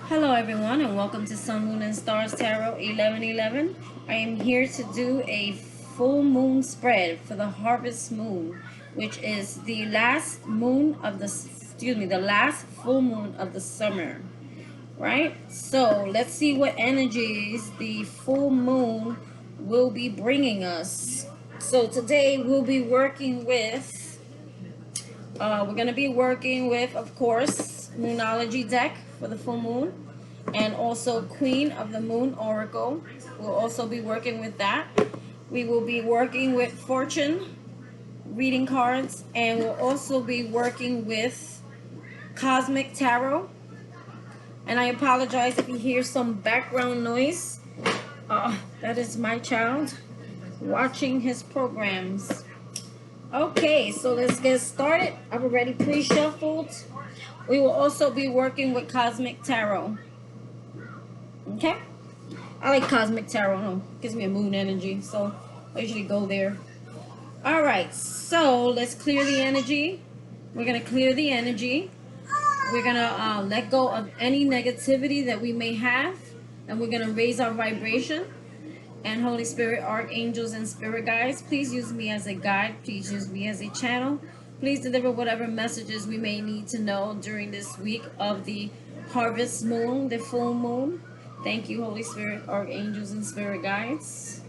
Hello everyone and welcome to Sun, Moon and Stars Tarot 1111. I am here to do a full moon spread for the harvest moon, which is the last moon of the last full moon of the summer, right? So let's see what energies the full moon will be bringing us. So today we'll be working with, we're going to be working with, of course, Moonology deck for the full moon, and also Queen of the Moon Oracle. We'll also be working with that. We will be working with Fortune reading cards, and we'll also be working with Cosmic Tarot. And I apologize if you hear some background noise. That is my child watching his programs. Okay, so let's get started. I've already pre-shuffled. We will also be working with Cosmic Tarot. Okay? I like Cosmic Tarot. It gives me a moon energy, so I usually go there. Alright, so let's clear the energy. We're going to clear the energy. We're going to let go of any negativity that we may have. And we're going to raise our vibration. And Holy Spirit, archangels, and spirit guides, please use me as a guide. Please use me as a channel. Please deliver whatever messages we may need to know during this week of the harvest moon, the full moon. Thank you, Holy Spirit, archangels, and spirit guides.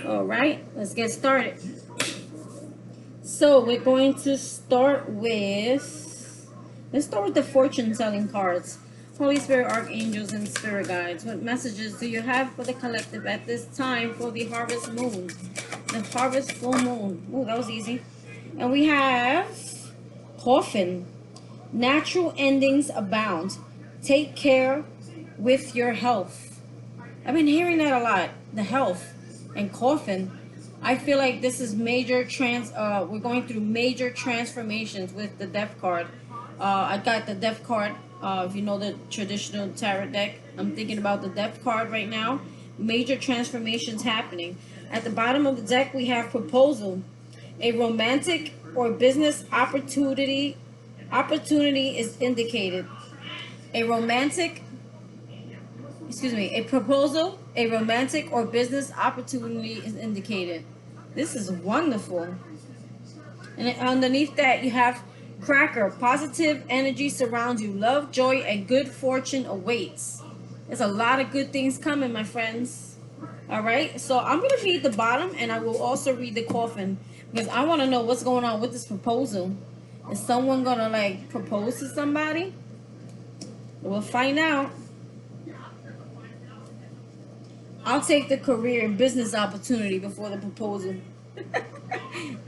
All right, let's get started. So we're going to start with, let's start with the fortune telling cards. Holy Spirit, archangels, and spirit guides, what messages do you have for the collective at this time for the harvest moon? The harvest full moon. Oh, that was easy. And we have coffin. Natural endings abound. Take care with your health. I've been hearing that a lot. The health and coffin. I feel like this is major we're going through major transformations with the death card. I got the death card. If you know the traditional tarot deck, I'm thinking about the death card right now. Major transformations happening. At the bottom of the deck, we have proposal. A romantic or business opportunity is indicated. A proposal, a romantic or business opportunity is indicated. This is wonderful. And underneath that, you have cracker. Positive energy surrounds you. Love, joy, and good fortune awaits. There's a lot of good things coming, my friends. All right, so I'm going to read the bottom, and I will also read the coffin, because I want to know what's going on with this proposal. Is someone going to, like, propose to somebody? We'll find out. I'll take the career and business opportunity before the proposal.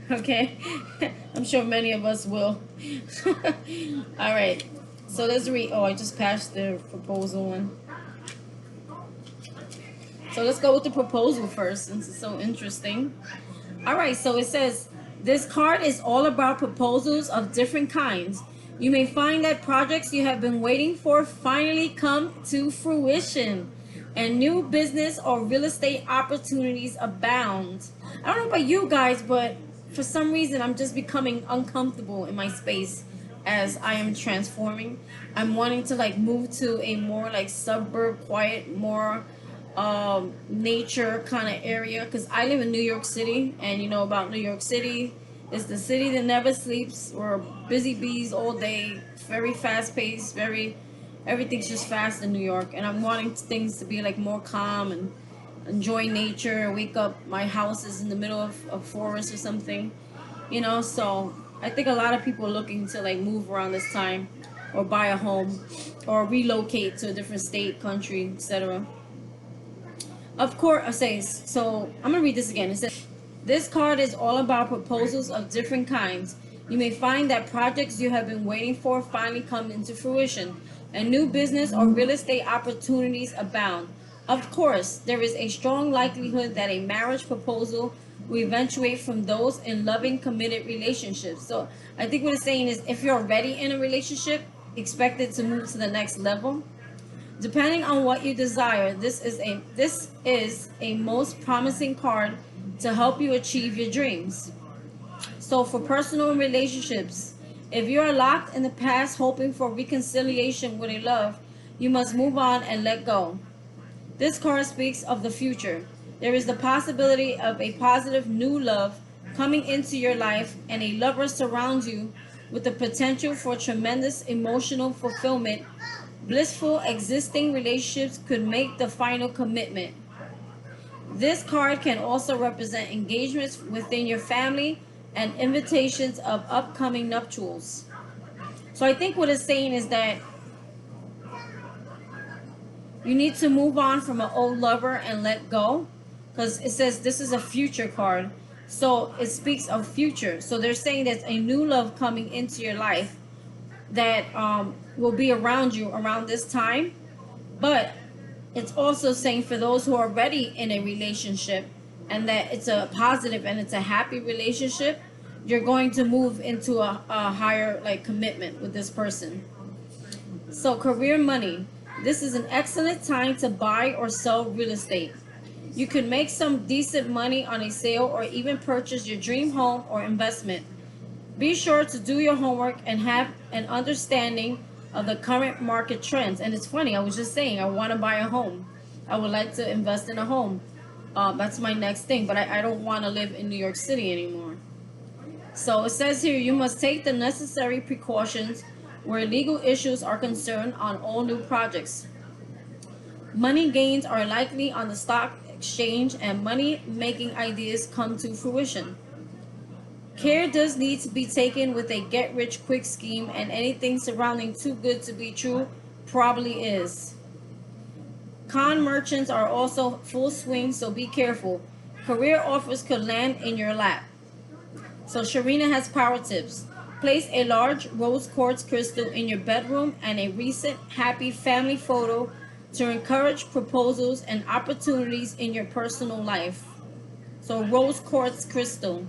Okay? I'm sure many of us will. All right. So let's read. Oh, I just passed the proposal one. So let's go with the proposal first, since it's so interesting. All right. So it says, this card is all about proposals of different kinds. You may find that projects you have been waiting for finally come to fruition, and new business or real estate opportunities abound. I don't know about you guys, but for some reason I'm just becoming uncomfortable in my space as I am transforming. I'm wanting to like move to a more like suburb, quiet, more nature kind of area, because I live in New York City, and you know about New York City. It's the city that never sleeps. We're busy bees all day, very fast paced, everything's just fast in New York, and I'm wanting things to be like more calm and enjoy nature and wake up. My house is in the middle of a forest or something, you know. So I think a lot of people are looking to like move around this time, or buy a home, or relocate to a different state, country, etc. Of course, I say, so I'm gonna read this again. It says, this card is all about proposals of different kinds. You may find that projects you have been waiting for finally come into fruition, and new business or real estate opportunities abound. Of course, there is a strong likelihood that a marriage proposal will eventuate from those in loving, committed relationships. So I think what it's saying is, if you're already in a relationship, expect it to move to the next level. Depending on what you desire, this is a most promising card to help you achieve your dreams. So for personal relationships, if you are locked in the past hoping for reconciliation with a love, you must move on and let go. This card speaks of the future. There is the possibility of a positive new love coming into your life, and a lover surrounds you with the potential for tremendous emotional fulfillment. Blissful existing relationships could make the final commitment. This card can also represent engagements within your family and invitations of upcoming nuptials. So I think what it's saying is that you need to move on from an old lover and let go, because it says this is a future card. So it speaks of future. So they're saying there's a new love coming into your life that will be around you around this time. But it's also saying for those who are already in a relationship and that it's a positive and it's a happy relationship, you're going to move into a higher like commitment with this person. So career money. This is an excellent time to buy or sell real estate. You can make some decent money on a sale or even purchase your dream home or investment. Be sure to do your homework and have an understanding of the current market trends. And it's funny, I was just saying, I want to buy a home. I would like to invest in a home. That's my next thing, but I don't want to live in New York City anymore. So it says here, you must take the necessary precautions where legal issues are concerned on all new projects. Money gains are likely on the stock exchange and money making ideas come to fruition. Care does need to be taken with a get rich quick scheme, and anything surrounding too good to be true probably is. Con merchants are also full swing, so be careful. Career offers could land in your lap. So Sharina has power tips. Place a large rose quartz crystal in your bedroom and a recent happy family photo to encourage proposals and opportunities in your personal life. So rose quartz crystal.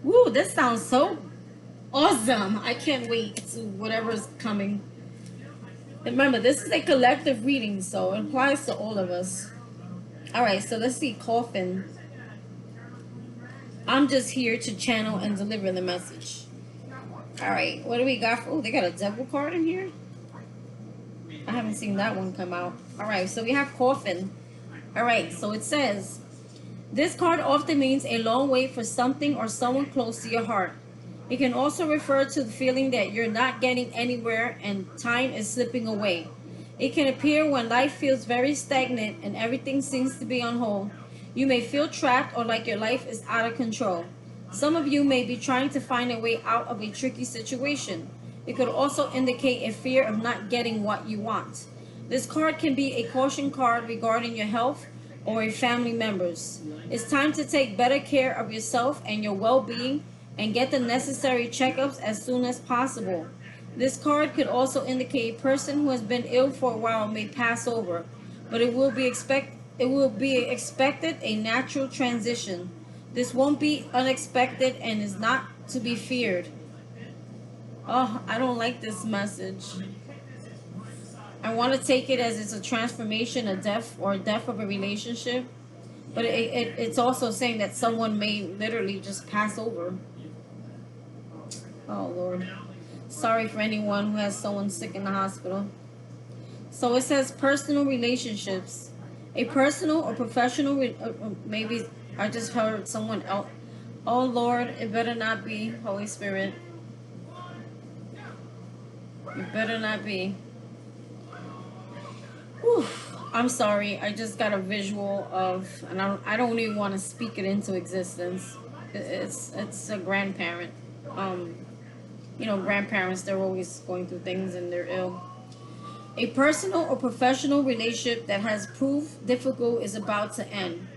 Woo, this sounds so awesome. I can't wait to whatever's coming. Remember, this is a collective reading, so it applies to all of us. All right, so let's see, coffin. I'm just here to channel and deliver the message. All right, what do we got? Oh, they got a devil card in here. I haven't seen that one come out. All right, so we have coffin. All right, so it says, this card often means a long wait for something or someone close to your heart. It can also refer to the feeling that you're not getting anywhere and time is slipping away. It can appear when life feels very stagnant and everything seems to be on hold. You may feel trapped or like your life is out of control. Some of you may be trying to find a way out of a tricky situation. It could also indicate a fear of not getting what you want. This card can be a caution card regarding your health or a family members. It's time to take better care of yourself and your well-being and get the necessary checkups as soon as possible. This card could also indicate a person who has been ill for a while may pass over, but it will be expected a natural transition. This won't be unexpected and is not to be feared. Oh, I don't like this message. I want to take it as it's a transformation, a death, or a death of a relationship. But it's also saying that someone may literally just pass over. Oh, Lord. Sorry for anyone who has someone sick in the hospital. So it says personal relationships. A personal or professional, maybe I just heard someone else. Oh, Lord, it better not be, Holy Spirit. It better not be. Whew. I'm sorry. I just got a visual of, and I don't even want to speak it into existence. It's a grandparent. Grandparents, they're always going through things and they're ill. A personal or professional relationship that has proved difficult is about to end.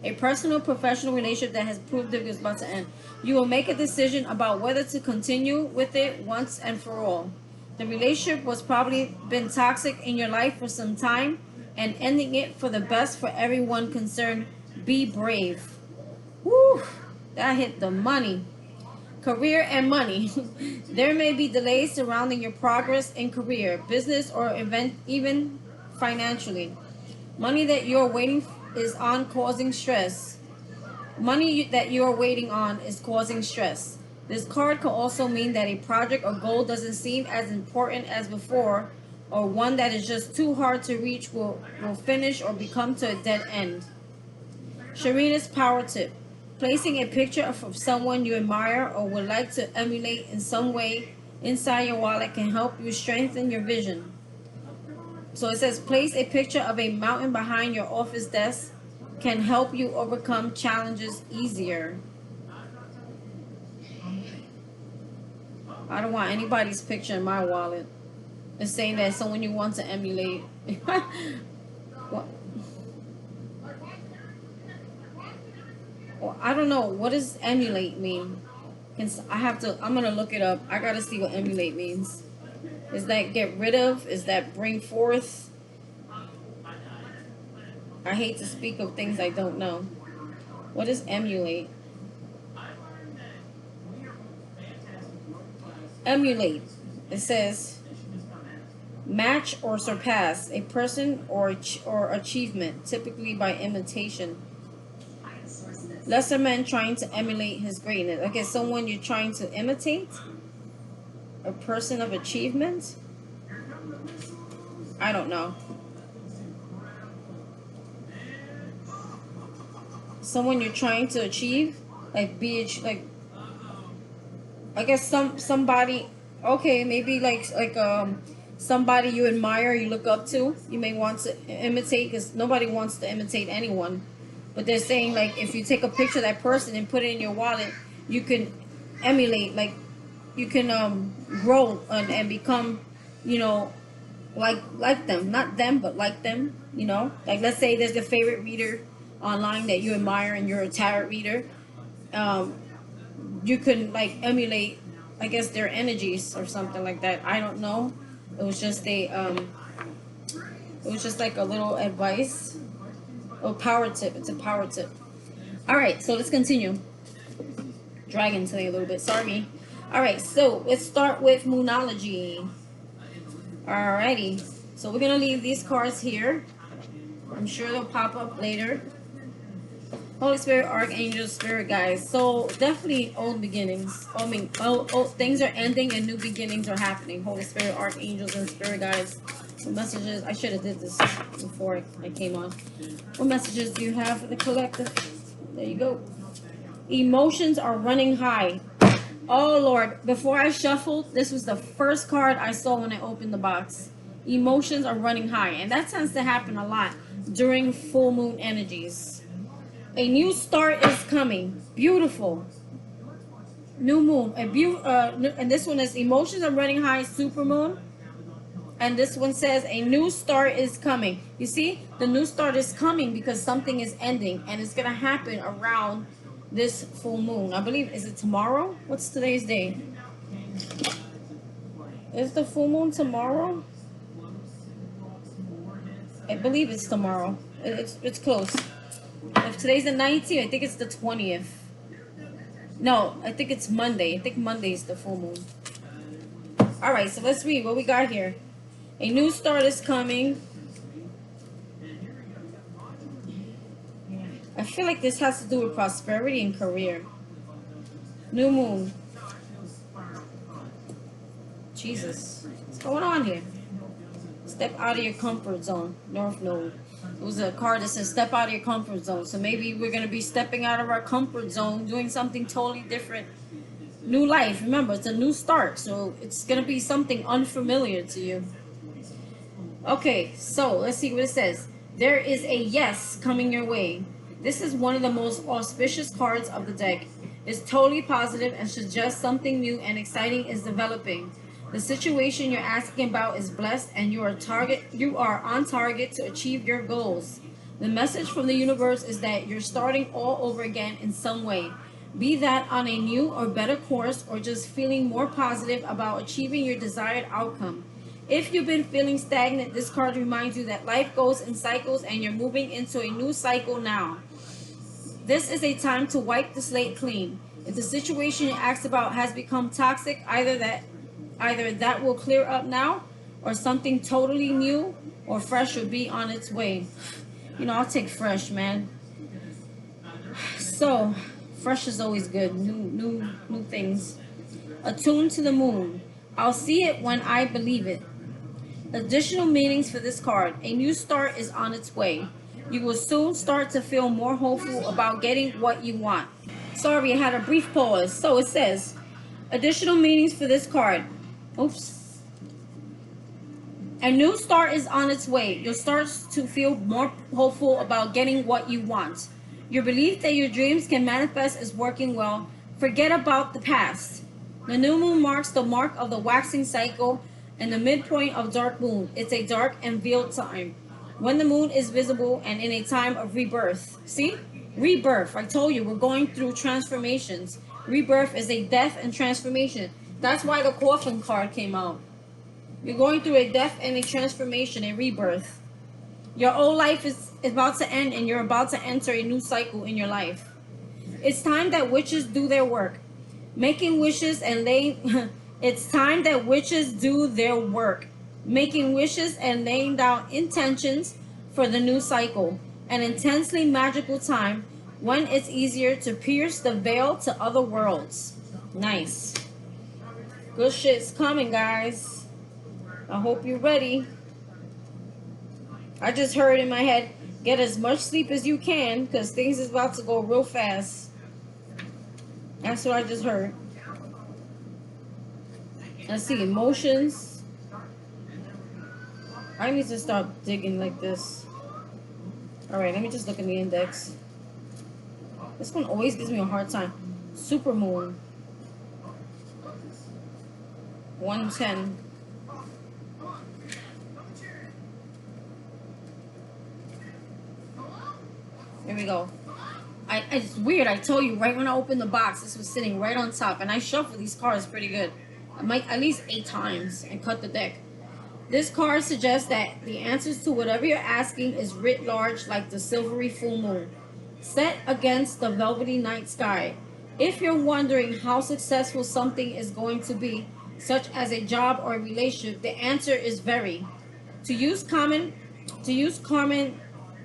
A personal professional relationship that has proved difficult is about to end. You will make a decision about whether to continue with it once and for all. The relationship was probably been toxic in your life for some time, and ending it for the best for everyone concerned. Be brave. Woo! That hit the money. Career and money. There may be delays surrounding your progress in career, business, or event, even financially. Money that you're waiting is on causing stress. Money that you're waiting on is causing stress. This card could also mean that a project or goal doesn't seem as important as before, or one that is just too hard to reach will finish or become to a dead end. Sharina's power tip. Placing a picture of someone you admire or would like to emulate in some way inside your wallet can help you strengthen your vision. So it says place a picture of a mountain behind your office desk can help you overcome challenges easier. I don't want anybody's picture in my wallet. It's saying that someone you want to emulate. What? Well, I don't know. What does emulate mean? I'm gonna look it up. I gotta see what emulate means. Is that get rid of? Is that bring forth? I hate to speak of things I don't know. What is emulate? Emulate. It says match or surpass a person or achievement, typically by imitation. Lesser man trying to emulate his greatness. Okay, someone you're trying to imitate? A person of achievement? I don't know. Someone you're trying to achieve? Like like I guess somebody, okay, maybe like somebody you admire, you look up to, you may want to imitate, because nobody wants to imitate anyone. But they're saying, like, if you take a picture of that person and put it in your wallet, you can emulate, like, you can grow and become, you know, like them. Not them, but like them, you know. Like, let's say there's a favorite reader online that you admire and you're a tarot reader. You can, like, emulate, I guess, their energies or something like that. I don't know. It was just it was just like a little advice. Oh, power tip. It's a power tip. All right, so let's continue. Dragging today a little bit. Sorry. All right, so let's start with Moonology. Alrighty. So we're going to leave these cards here. I'm sure they'll pop up later. Holy Spirit, Archangel, Spirit Guides. So definitely old beginnings. I mean, things are ending and new beginnings are happening. Holy Spirit, Archangels, and Spirit Guides. What messages? I should have did this before I came on. What messages do you have for the collective? There you go. Emotions are running high. Oh Lord, before I shuffled, this was the first card I saw when I opened the box. Emotions are running high, and that tends to happen a lot during full moon energies. A new start is coming. Beautiful. New moon. And this one is emotions are running high, super moon. And this one says a new start is coming. You see, the new start is coming because something is ending, and it's going to happen around this full moon. I believe, is it tomorrow? What's today's day? Is the full moon tomorrow? I believe it's tomorrow. It's close. If today's the 19th, I think it's the 20th. No, I think it's Monday. I think Monday is the full moon. All right, so let's read what we got here. A new start is coming. I feel like this has to do with prosperity and career. New moon. Jesus. What's going on here? Step out of your comfort zone. North Node. It was a card that says step out of your comfort zone. So maybe we're going to be stepping out of our comfort zone, doing something totally different. New life. Remember, it's a new start. So it's going to be something unfamiliar to you. Okay, so let's see what it says. There is a yes coming your way. This is one of the most auspicious cards of the deck. It's totally positive and suggests something new and exciting is developing. The situation you're asking about is blessed, and you are on target to achieve your goals. The message from the universe is that you're starting all over again in some way. Be that on a new or better course, or just feeling more positive about achieving your desired outcome. If you've been feeling stagnant, this card reminds you that life goes in cycles and you're moving into a new cycle now. This is a time to wipe the slate clean. If the situation you asked about has become toxic, either that will clear up now, or something totally new or fresh will be on its way. You know, I'll take fresh, man. So, fresh is always good. New things. Attuned to the moon. I'll see it when I believe it. Additional meanings for this card. A new start is on its way. You will soon start to feel more hopeful about getting what you want. Sorry, I had a brief pause. So it says, additional meanings for this card. Oops. A new start is on its way. You'll start to feel more hopeful about getting what you want. Your belief that your dreams can manifest is working well. Forget about the past. The new moon marks the mark of the waxing cycle and the midpoint of dark moon. It's a dark and veiled time when the moon is visible and in a time of rebirth. See? Rebirth. I told you we're going through transformations. Rebirth is a death and transformation. That's why the coffin card came out. You're going through a death and a transformation, a rebirth. Your old life is about to end and you're about to enter a new cycle in your life. It's time that witches do their work. Making wishes and laying it's time that witches do their work. Making wishes and laying down intentions for the new cycle. An intensely magical time when it's easier to pierce the veil to other worlds. Nice. Good shit's coming, guys. I hope you're ready. I just heard in my head, get as much sleep as you can because things is about to go real fast. That's what I just heard. Let's see, emotions. I need to stop digging like this. Alright, let me just look at the index. This one always gives me a hard time. Supermoon. 110. Here we go. It's weird. I told you right when I opened the box, this was sitting right on top. And I shuffled these cards pretty good. I might at least 8 times and cut the deck. This card suggests that the answers to whatever you're asking is writ large like the silvery full moon, set against the velvety night sky. If you're wondering how successful something is going to be, such as a job or a relationship, the answer is very. To use common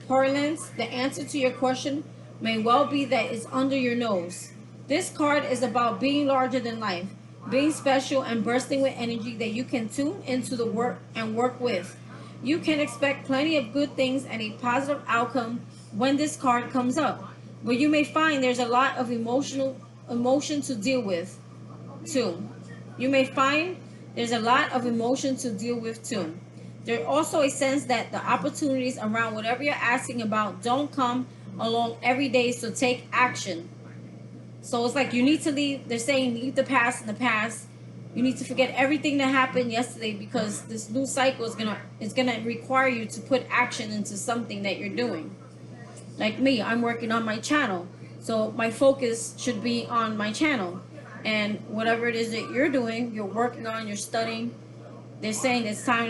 parlance, the answer to your question may well be that it's under your nose. This card is about being larger than life, being special and bursting with energy that you can tune into the work and work with. You can expect plenty of good things and a positive outcome when this card comes up, but you may find there's a lot of emotion to deal with too. You may find there's a lot of emotion to deal with too. There's also a sense that the opportunities around whatever you're asking about don't come along every day, so take action. So it's like you need to leave. They're saying leave the past in the past. You need to forget everything that happened yesterday because this new cycle is gonna require you to put action into something that you're doing. Like me, I'm working on my channel, so my focus should be on my channel. And whatever it is that you're doing, you're working on, you're studying. They're saying it's time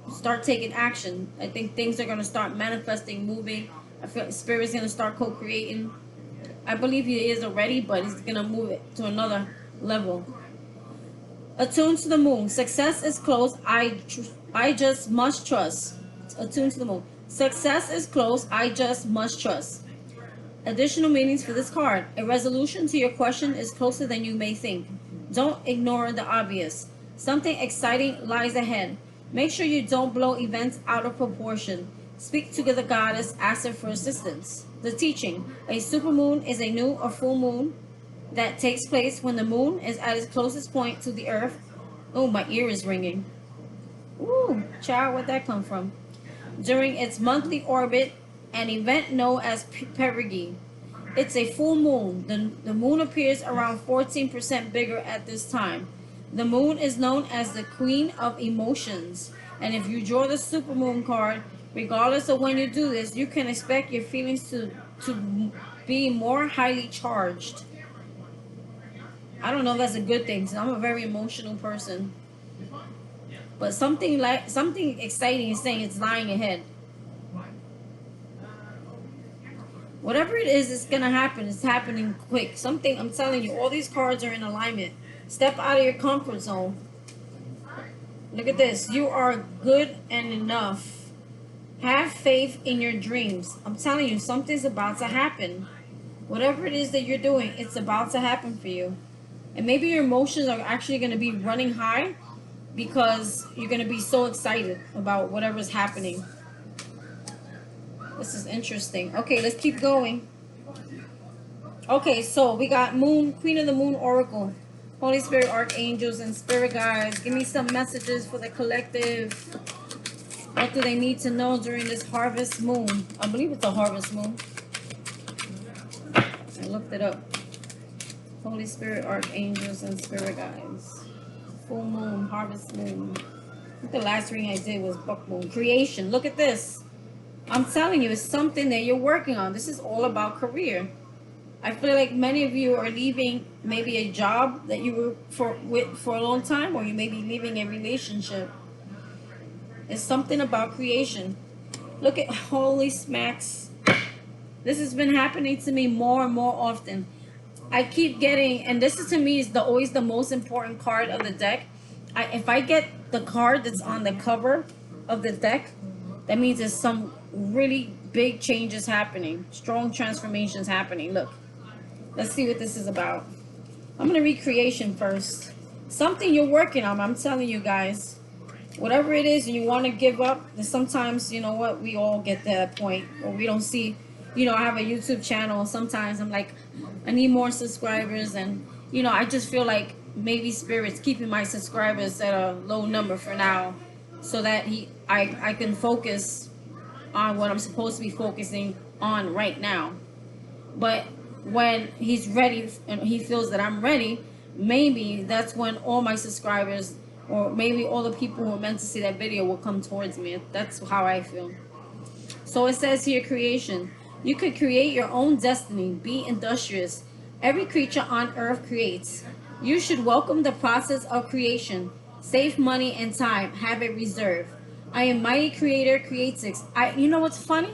to start taking action. I think things are gonna start manifesting, moving. I feel Spirit's gonna start co-creating. I believe he is already, but he's gonna move it to another level. Attuned to the moon. Success is close. I just must trust. Attuned to the moon. Success is close. I just must trust. Additional meanings for this card. A resolution to your question is closer than you may think. Don't ignore the obvious. Something exciting lies ahead. Make sure you don't blow events out of proportion. Speak to the goddess. Ask her for assistance. The teaching. A supermoon is a new or full moon that takes place when the moon is at its closest point to the earth. Oh, my ear is ringing. Ooh, child, where'd that come from? During its monthly orbit, an event known as perigee. It's a full moon. The moon appears around 14% bigger at this time. The moon is known as the queen of emotions. And if you draw the supermoon card, regardless of when you do this, you can expect your feelings to be more highly charged. I don't know if that's a good thing, because I'm a very emotional person. But something exciting is saying it's lying ahead. Whatever it is, it's gonna happen. It's happening quick. Something, I'm telling you, all these cards are in alignment. Step out of your comfort zone. Look at this. You are good and enough. Have faith in your dreams. I'm telling you, something's about to happen. Whatever it is that you're doing, it's about to happen for you. And maybe your emotions are actually going to be running high because you're going to be so excited about whatever's happening. This is interesting. Okay, let's keep going. Okay, so we got Moon, Queen of the Moon Oracle. Holy Spirit, Archangels, and Spirit Guides. Give me some messages for the collective. What do they need to know during this harvest moon? I believe it's a harvest moon. I looked it up. Holy Spirit, Archangels, and Spirit Guides. Full moon, harvest moon. I think the last reading I did was buck moon. Creation. Look at this. I'm telling you, it's something that you're working on. This is all about career. I feel like many of you are leaving maybe a job that you were with for a long time, or you may be leaving a relationship. It's something about creation. Look at holy smacks. This has been happening to me more and more often. I keep getting, and this is to me is always the most important card of the deck. If I get the card that's on the cover of the deck, that means there's some really big changes happening, strong transformations happening. Look. Let's see what this is about. I'm going to read creation first. Something you're working on, I'm telling you guys. Whatever it is and you want to give up, then sometimes, you know what, we all get to that point where we don't see, you know, I have a YouTube channel. Sometimes I'm like, I need more subscribers. And, you know, I just feel like maybe Spirit's keeping my subscribers at a low number for now so that I can focus on what I'm supposed to be focusing on right now. But when he's ready and he feels that I'm ready, maybe that's when all my subscribers or maybe all the people who are meant to see that video will come towards me. That's how I feel. So it says here, creation. You could create your own destiny. Be industrious. Every creature on earth creates. You should welcome the process of creation. Save money and time. Have it reserved. I am mighty creator, creatix. You know what's funny?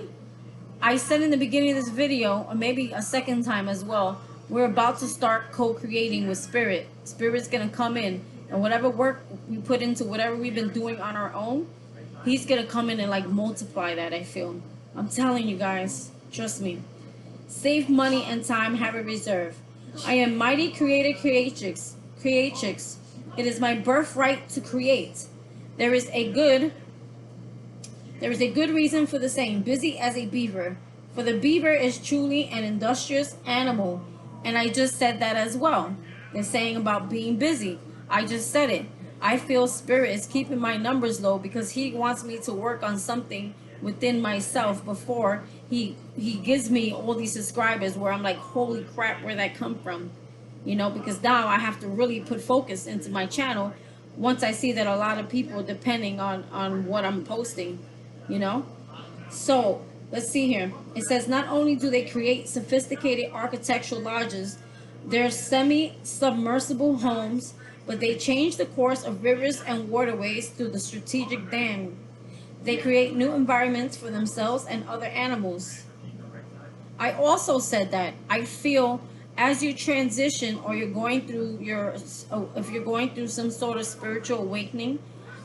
I said in the beginning of this video, or maybe a second time as well, we're about to start co-creating with Spirit. Spirit's going to come in, and whatever work we put into whatever we've been doing on our own, he's going to come in and like multiply that, I feel. I'm telling you guys, trust me. Save money and time, have it reserved. I am mighty creator, creatrix. It is my birthright to create. There is a good reason for the saying, busy as a beaver. For the beaver is truly an industrious animal. And I just said that as well. They're saying about being busy. I just said it. I feel Spirit is keeping my numbers low because he wants me to work on something within myself before he gives me all these subscribers where I'm like, holy crap, where'd that come from? You know, because now I have to really put focus into my channel once I see that a lot of people are depending on what I'm posting. You know, so let's see here. It says not only do they create sophisticated architectural lodges, they're semi-submersible homes, but they change the course of rivers and waterways through the strategic dam. They create new environments for themselves and other animals. I also said that I feel as you transition or you're going through if you're going through some sort of spiritual awakening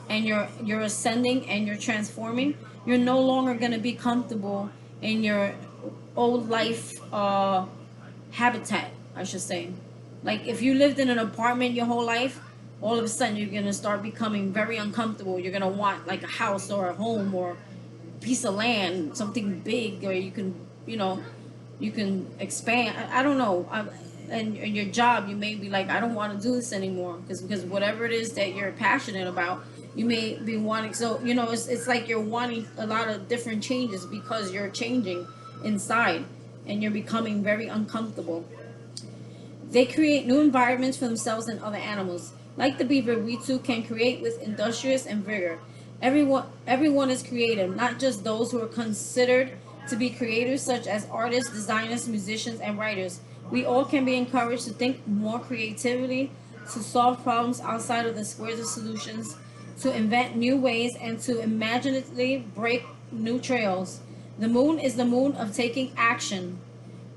and you're ascending and you're transforming, you're no longer going to be comfortable in your old life habitat, I should say. Like if you lived in an apartment your whole life, all of a sudden you're going to start becoming very uncomfortable. You're going to want like a house or a home or a piece of land, something big, or you can, you know, you can expand. I don't know. And your job, you may be like, I don't want to do this anymore because whatever it is that you're passionate about, you may be wanting. So, you know, it's like you're wanting a lot of different changes because you're changing inside and you're becoming very uncomfortable. They create new environments for themselves and other animals. Like the beaver, we too can create with industrious and vigor. Everyone is creative, not just those who are considered to be creators, such as artists, designers, musicians, and writers. We all can be encouraged to think more creatively, to solve problems outside of the squares of solutions, to invent new ways, and to imaginatively break new trails. The moon is the moon of taking action.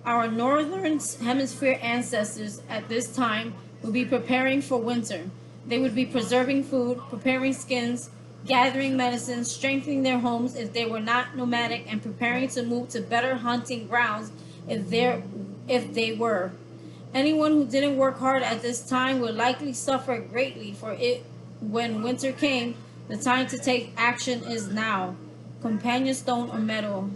Our northern hemisphere ancestors at this time will be preparing for winter. They would be preserving food, preparing skins, gathering medicines, strengthening their homes if they were not nomadic, and preparing to move to better hunting grounds if they were. Anyone who didn't work hard at this time would likely suffer greatly, for it when winter came. The time to take action is now. Companion stone or metal,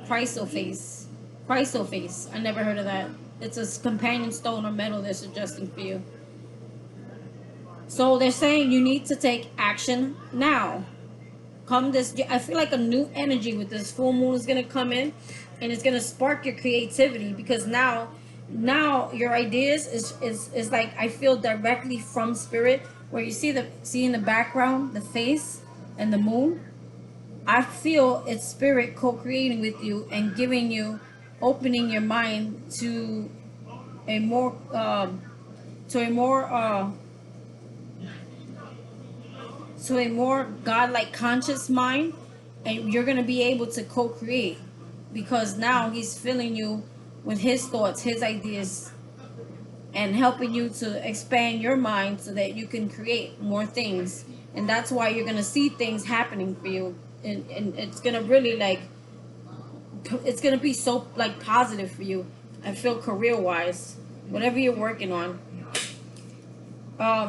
chrysoprase. Chrysoprase. I never heard of that. It's a companion stone or metal they're suggesting for you. So they're saying you need to take action now. Come this, I feel like a new energy with this full moon is gonna come in, and it's gonna spark your creativity, because now your ideas is like, I feel directly from spirit, where you see in the background the face and the moon. I feel it's spirit co-creating with you and giving you, opening your mind a more to a more to a more godlike conscious mind, and you're going to be able to co-create, because now he's filling you with his thoughts, his ideas, and helping you to expand your mind so that you can create more things. And that's why you're going to see things happening for you, and it's going to really like, it's going to be so like positive for you. I feel career wise, whatever you're working on.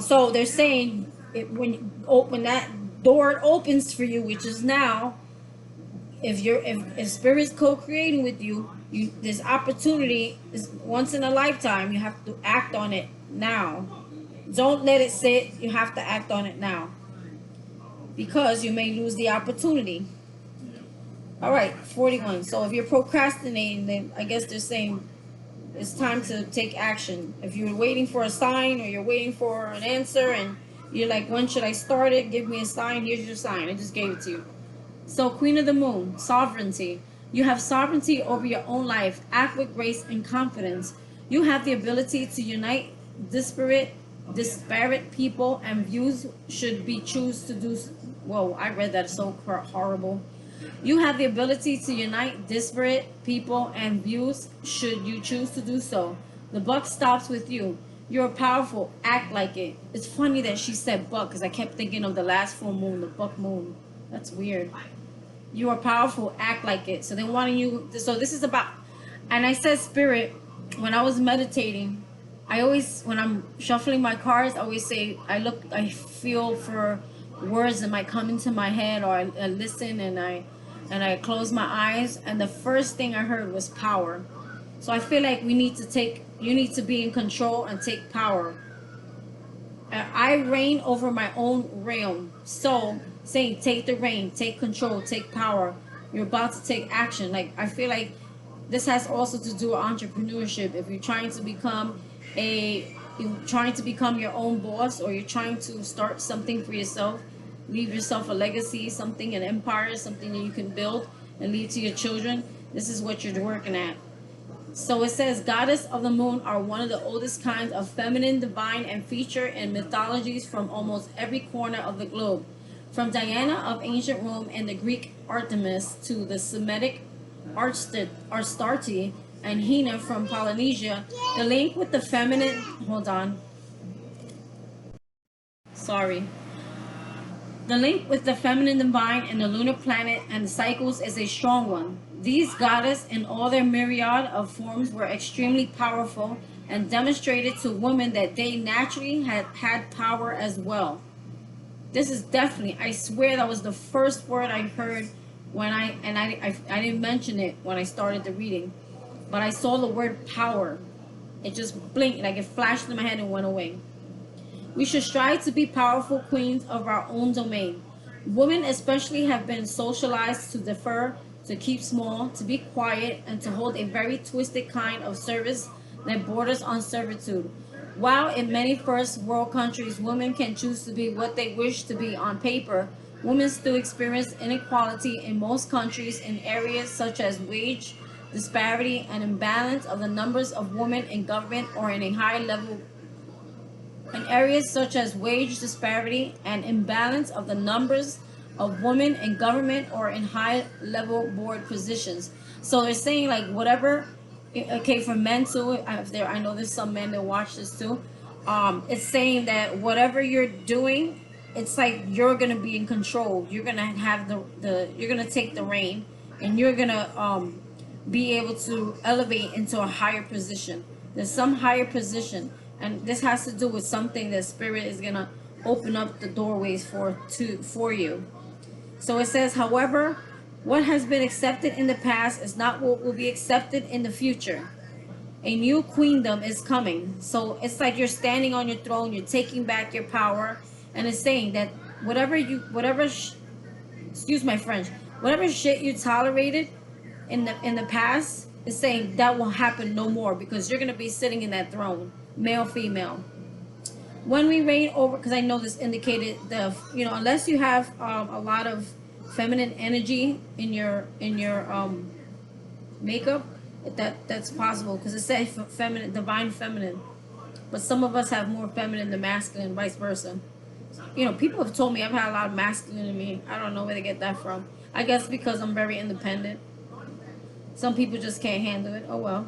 So they're saying when that door opens for you, which is now, if spirit's co-creating with you, this opportunity is once in a lifetime. You have to act on it now. Don't let it sit. You have to act on it now, because you may lose the opportunity. All right, 41. So if you're procrastinating, then I guess they're saying it's time to take action. If you're waiting for a sign, or you're waiting for an answer, and you're like, when should I start it? Give me a sign. Here's your sign. I just gave it to you. So, Queen of the Moon, sovereignty. You have sovereignty over your own life. Act with grace and confidence. You have the ability to unite disparate people and views should be choose to do. Whoa, I read that so horrible. You have the ability to unite disparate people and views should you choose to do so. The buck stops with you. You're powerful. Act like it. It's funny that she said buck, because I kept thinking of the last full moon, the buck moon. That's weird. You are powerful. Act like it. So they wanting you. So this is about, and I said spirit, when I was meditating, I always, when I'm shuffling my cards, I always say, I feel for words that might come into my head, or I listen, and I close my eyes, and the first thing I heard was power. So I feel like you need to be in control and take power. I reign over my own realm. So saying, take the reign, take control, take power. You're about to take action. Like, I feel like this has also to do with entrepreneurship. If you're trying to become your own boss, or you're trying to start something for yourself, leave yourself a legacy, something, an empire, something that you can build and leave to your children, this is what you're working at. So it says, goddess of the moon are one of the oldest kinds of feminine divine and feature in mythologies from almost every corner of the globe. From Diana of ancient Rome and the Greek Artemis to the Semitic Astarte and Hina from Polynesia, the link with the feminine, hold on, sorry. The link with the feminine divine and the lunar planet and the cycles is a strong one. These goddesses, in all their myriad of forms, were extremely powerful and demonstrated to women that they naturally had power as well. This is definitely, I swear that was the first word I heard when I didn't mention it when I started the reading, but I saw the word power. It just blinked, like it flashed in my head and went away. We should strive to be powerful queens of our own domain. Women especially have been socialized to defer, to keep small, to be quiet, and to hold a very twisted kind of service that borders on servitude. While in many first world countries women can choose to be what they wish to be on paper, women still experience inequality in most countries in areas such as wage disparity and imbalance of the numbers of women in government or in a high level in areas such as wage disparity and imbalance of the numbers of women in government or in high level board positions. So they're saying like whatever, okay, for men too, if there, I know there's some men that watch this too. It's saying that whatever you're doing, it's like you're gonna be in control. You're gonna have the you're gonna take the reign, and you're gonna be able to elevate into a higher position. There's some higher position, and this has to do with something that spirit is gonna open up the doorways for you. So it says, however, what has been accepted in the past is not what will be accepted in the future. A new queendom is coming. So it's like you're standing on your throne, you're taking back your power, and it's saying that excuse my French, whatever shit you tolerated in the past, is saying that will happen no more, because you're gonna be sitting in that throne, male, female. When we reign over, because I know this indicated unless you have a lot of feminine energy in your makeup, that's possible, because it says feminine, divine feminine, but some of us have more feminine than masculine, vice versa. People have told me I've had a lot of masculine in me. I don't know where they get that from. I guess because I'm very independent. Some people just can't handle it. Oh well.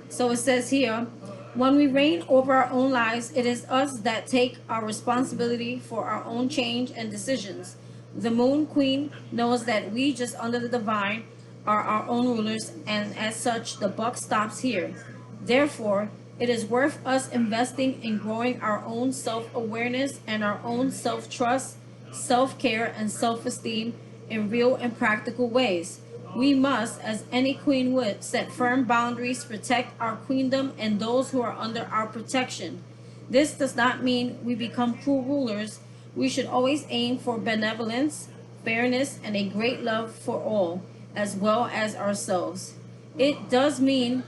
So it says here, when we reign over our own lives, it is us that take our responsibility for our own change and decisions. The Moon Queen knows that we, just under the divine, are our own rulers, and as such, the buck stops here. Therefore, it is worth us investing in growing our own self-awareness and our own self-trust, self-care, and self-esteem in real and practical ways. We must, as any queen would, set firm boundaries to protect our queendom and those who are under our protection. This does not mean we become cruel rulers. We should always aim for benevolence, fairness, and a great love for all, as well as ourselves. It does mean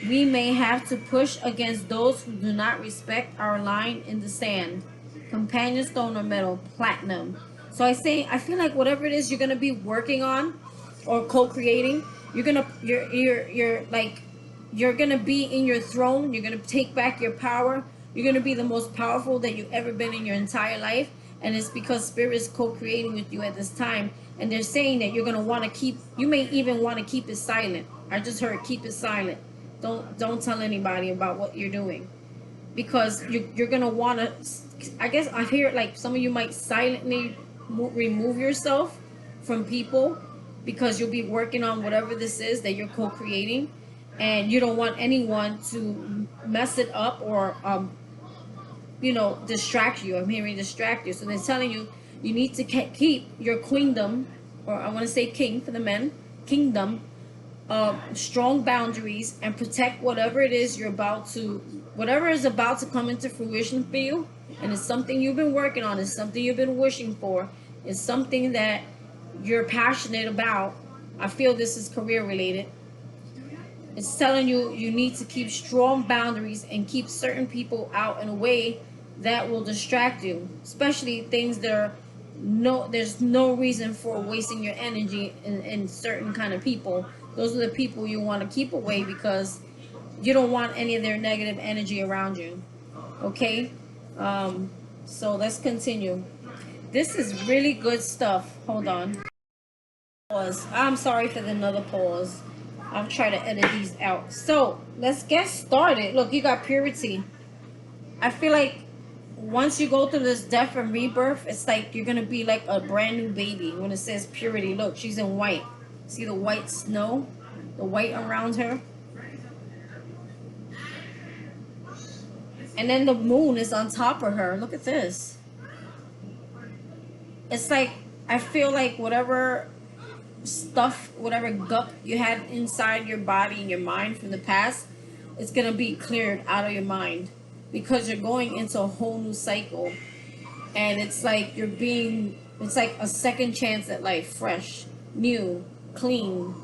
we may have to push against those who do not respect our line in the sand. Companion stone or metal, platinum. So I feel like whatever it is you're gonna be working on or co-creating, you're gonna be in your throne. You're gonna take back your power. You're gonna be the most powerful that you've ever been in your entire life, and it's because spirit is co-creating with you at this time. And they're saying that you're gonna want to keep. You may even want to keep it silent. I just heard keep it silent. Don't tell anybody about what you're doing, because you're gonna want to. I guess I hear like some of you might silently remove yourself from people, because you'll be working on whatever this is that you're co-creating, and you don't want anyone to mess it up or distract you. I'm hearing distract you. So they're telling you you need to keep your queendom, or I want to say king for the men, kingdom, strong boundaries, and protect whatever it is whatever is about to come into fruition for you. And it's something you've been working on. It's something you've been wishing for. It's something that you're passionate about. I feel this is career related. It's telling you you need to keep strong boundaries and keep certain people out in a way that will distract you, especially things that are there's no reason for wasting your energy in certain kind of people. Those are the people you want to keep away, because you don't want any of their negative energy around you. Okay, so let's continue. This is really good stuff. Hold on. Pause. I'm sorry for the another pause. I'll try to edit these out. So let's get started. Look, you got purity. I feel like once you go through this death and rebirth, it's like you're gonna be like a brand new baby. When it says purity, look, she's in white. See the white snow, the white around her, and then the moon is on top of her. Look at this. It's like I feel like whatever stuff, whatever gunk you had inside your body and your mind from the past, it's gonna be cleared out of your mind, because you're going into a whole new cycle. And it's like it's like a second chance at life, fresh, new, clean,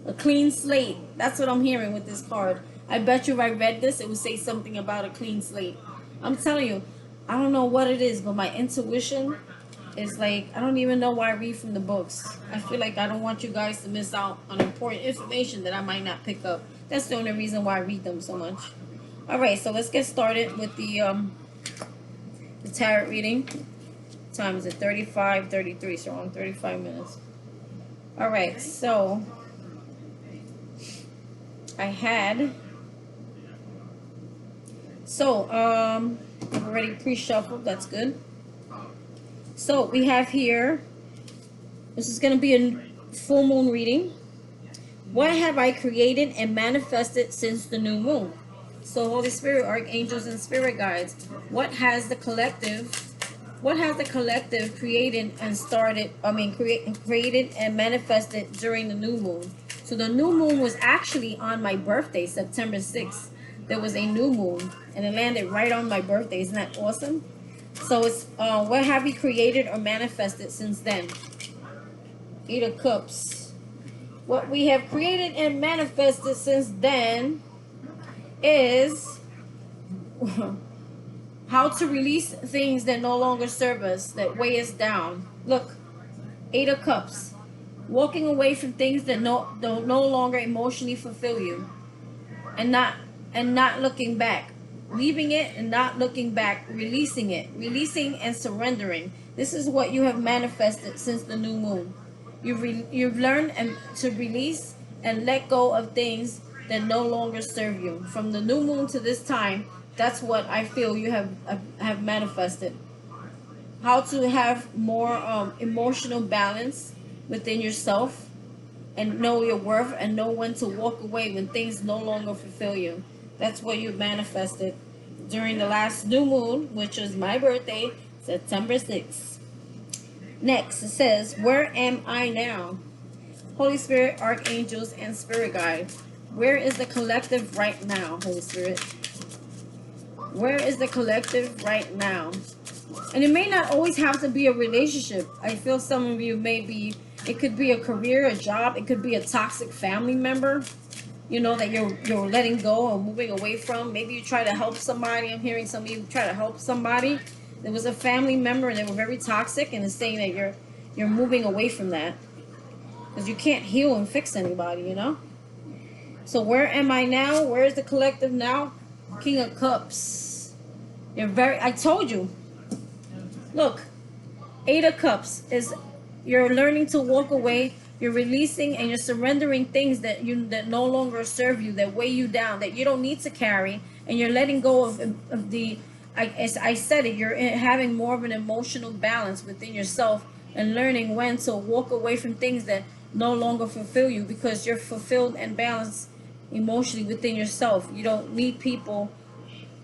a clean slate. That's what I'm hearing with this card. I bet you if I read this, it would say something about a clean slate. I'm telling you, I don't know what it is, but my intuition is like, I don't even know why I read from the books. I feel like I don't want you guys to miss out on important information that I might not pick up. That's the only reason why I read them so much. All right, so let's get started with the tarot reading. Time is at 35:33, so around 35 minutes. All right, so I had So, I've already pre-shuffled. That's good. So we have here, this is going to be a full moon reading. What have I created and manifested since the new moon? So Holy Spirit, archangels, and spirit guides, what has the collective created and created and manifested during the new moon? So the new moon was actually on my birthday, September 6th. There was a new moon, and it landed right on my birthday. Isn't that awesome? So it's what have you created or manifested since then? Eight of Cups. What we have created and manifested since then is how to release things that no longer serve us, that weigh us down. Look, Eight of Cups. Walking away from things that no longer emotionally fulfill you, and not looking back. Leaving it and not looking back, releasing it, releasing and surrendering. This is what you have manifested since the new moon. You've learned to release and let go of things that no longer serve you. From the new moon to this time, that's what I feel you have manifested. How to have more emotional balance within yourself, and know your worth, and know when to walk away when things no longer fulfill you. That's what you manifested during the last new moon, which was my birthday, September 6th. Next, it says, where am I now? Holy Spirit, archangels, and spirit guide. Where is the collective right now, Holy Spirit? Where is the collective right now? And it may not always have to be a relationship. I feel some of you may be, it could be a career, a job. It could be a toxic family member, that you're letting go or moving away from. Maybe you try to help somebody. I'm hearing some of you try to help somebody. There was a family member and they were very toxic, and it's saying that you're moving away from that because you can't heal and fix anybody, So where am I now? Where is the collective now? King of Cups. I told you. Look, Eight of Cups is you're learning to walk away. You're releasing and you're surrendering things that no longer serve you, that weigh you down, that you don't need to carry, and you're letting go of the. As I said it, you're having more of an emotional balance within yourself and learning when to walk away from things that no longer fulfill you, because you're fulfilled and balanced emotionally within yourself. You don't need people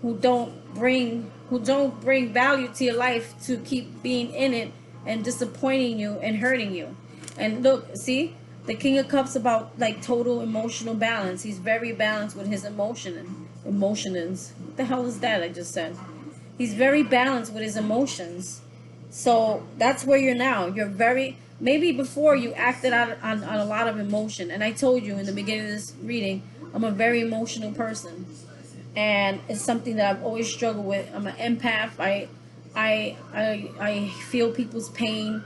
who don't bring value to your life to keep being in it and disappointing you and hurting you. And look, see, the King of Cups about like total emotional balance. He's very balanced with his emotions. What the hell is that I just said? He's very balanced with his emotions. So that's where you're now. Maybe before you acted out on a lot of emotion. And I told you in the beginning of this reading, I'm a very emotional person. And it's something that I've always struggled with. I'm an empath. I feel people's pain.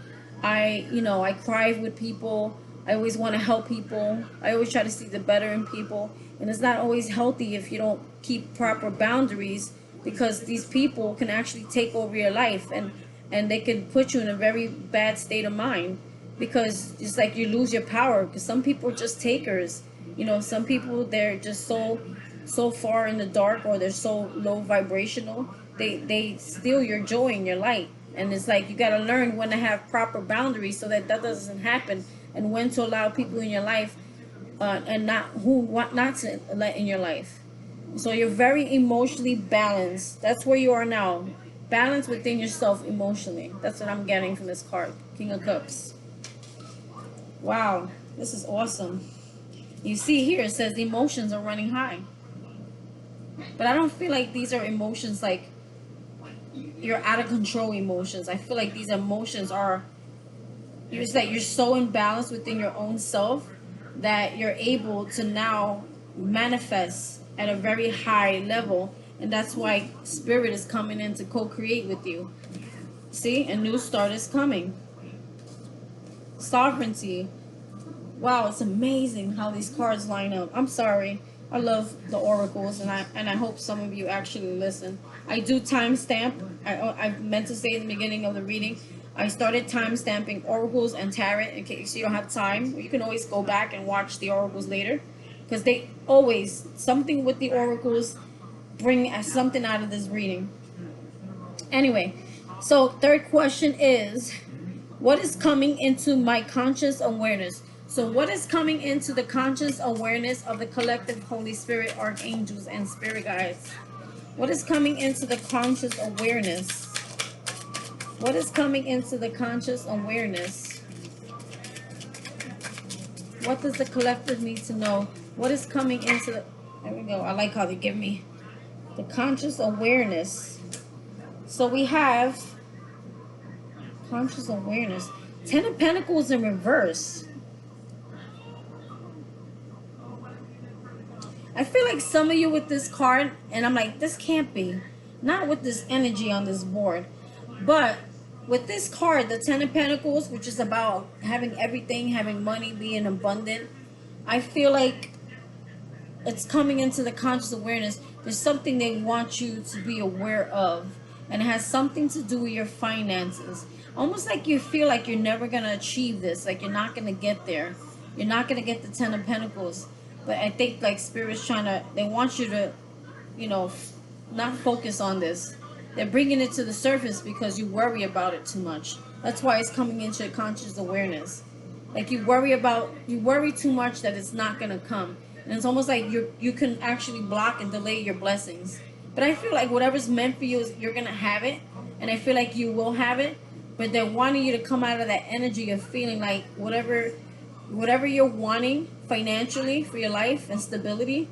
I cry with people. I always want to help people. I always try to see the better in people. And it's not always healthy if you don't keep proper boundaries, because these people can actually take over your life, and they can put you in a very bad state of mind, because it's like you lose your power, because some people are just takers. Some people, they're just so far in the dark, or they're so low vibrational, they steal your joy and your light. And it's like you got to learn when to have proper boundaries so that doesn't happen, and when to allow people in your life, and what not to let in your life. So you're very emotionally balanced. That's where you are now. Balance within yourself emotionally. That's what I'm getting from this card, King of Cups. Wow, this is awesome. You see here, it says emotions are running high. But I don't feel like these are emotions like you're out of control emotions. I feel like these emotions are, it's like you're so imbalanced within your own self that you're able to now manifest at a very high level. And that's why spirit is coming in to co-create with you. See, a new start is coming. Sovereignty. Wow, it's amazing how these cards line up. I'm sorry. I love the oracles, and I hope some of you actually listen. I do timestamp. I meant to say in the beginning of the reading, I started timestamping oracles and tarot in case you don't have time. You can always go back and watch the oracles later, because they always, something with the oracles, bring something out of this reading. Anyway, so third question is, what is coming into my conscious awareness? So what is coming into the conscious awareness of the collective Holy Spirit, archangels, and spirit guides? What is coming into the conscious awareness? What is coming into the conscious awareness? What does the collective need to know? What is coming into the... There we go. I like how they give me the conscious awareness. So we have conscious awareness. Ten of Pentacles in reverse. I feel like some of you with this card, and I'm like, this can't be. Not with this energy on this board. But with this card, the Ten of Pentacles, which is about having everything, having money, being abundant, I feel like it's coming into the conscious awareness. There's something they want you to be aware of. And it has something to do with your finances. Almost like you feel like you're never going to achieve this. Like you're not going to get there. You're not going to get the Ten of Pentacles. But I think like Spirit's trying to, they want you to, you know, not focus on this. They're bringing it to the surface because you worry about it too much. That's why it's coming into conscious awareness. Like you worry too much that it's not going to come. And it's almost like you can actually block and delay your blessings. But I feel like whatever's meant for you, you're going to have it. And I feel like you will have it. But they're wanting you to come out of that energy of feeling like whatever you're wanting financially for your life and stability,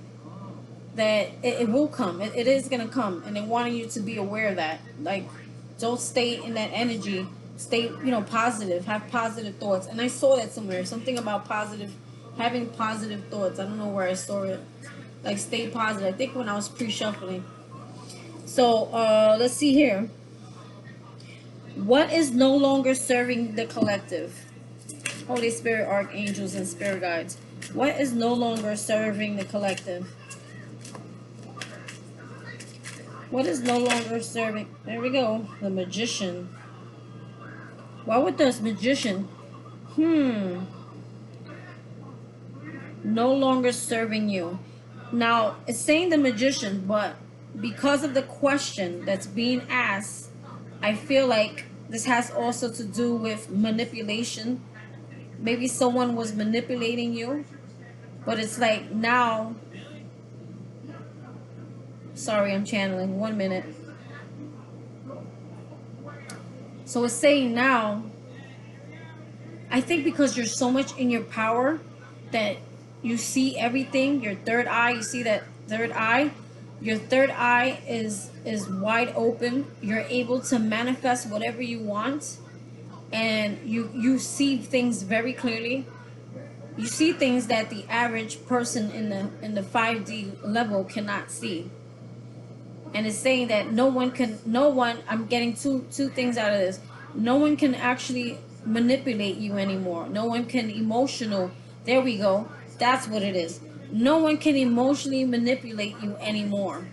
that it will come. It is going to come. And they're wanting you to be aware of that. Like, don't stay in that energy. Stay, positive. Have positive thoughts. And I saw that somewhere. Something about having positive thoughts. I don't know where I saw it. Like, stay positive. I think when I was pre-shuffling. So, let's see here. What is no longer serving the collective? Holy Spirit, archangels, and spirit guides. What is no longer serving the collective? What is no longer serving? There we go. The Magician. Why would this Magician? No longer serving you. Now, it's saying the Magician, but because of the question that's being asked, I feel like this has also to do with manipulation. Maybe someone was manipulating you, but it's like now... Sorry, I'm channeling. 1 minute. So it's saying now, I think because you're so much in your power that you see everything, your third eye, you see that third eye, your third eye is wide open. You're able to manifest whatever you want, and you see things very clearly. You see things that the average person in the 5D level cannot see. And it's saying that I'm getting two things out of this. No one can actually manipulate you anymore. No one can there we go. That's what it is. No one can emotionally manipulate you anymore.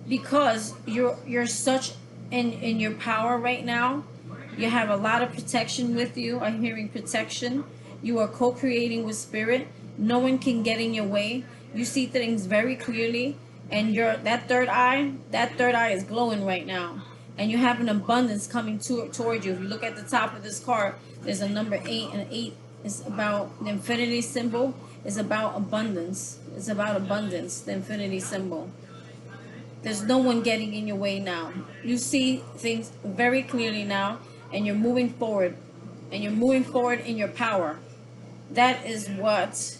Because you're such in your power right now. You have a lot of protection with you. I'm hearing protection. You are co-creating with Spirit. No one can get in your way. You see things very clearly. And that third eye is glowing right now. And you have an abundance coming toward you. If you look at the top of this card, there's a number 8, and 8 is about the infinity symbol. It's about abundance. It's about abundance, the infinity symbol. There's no one getting in your way now. You see things very clearly now, and you're moving forward. And you're moving forward in your power. That is what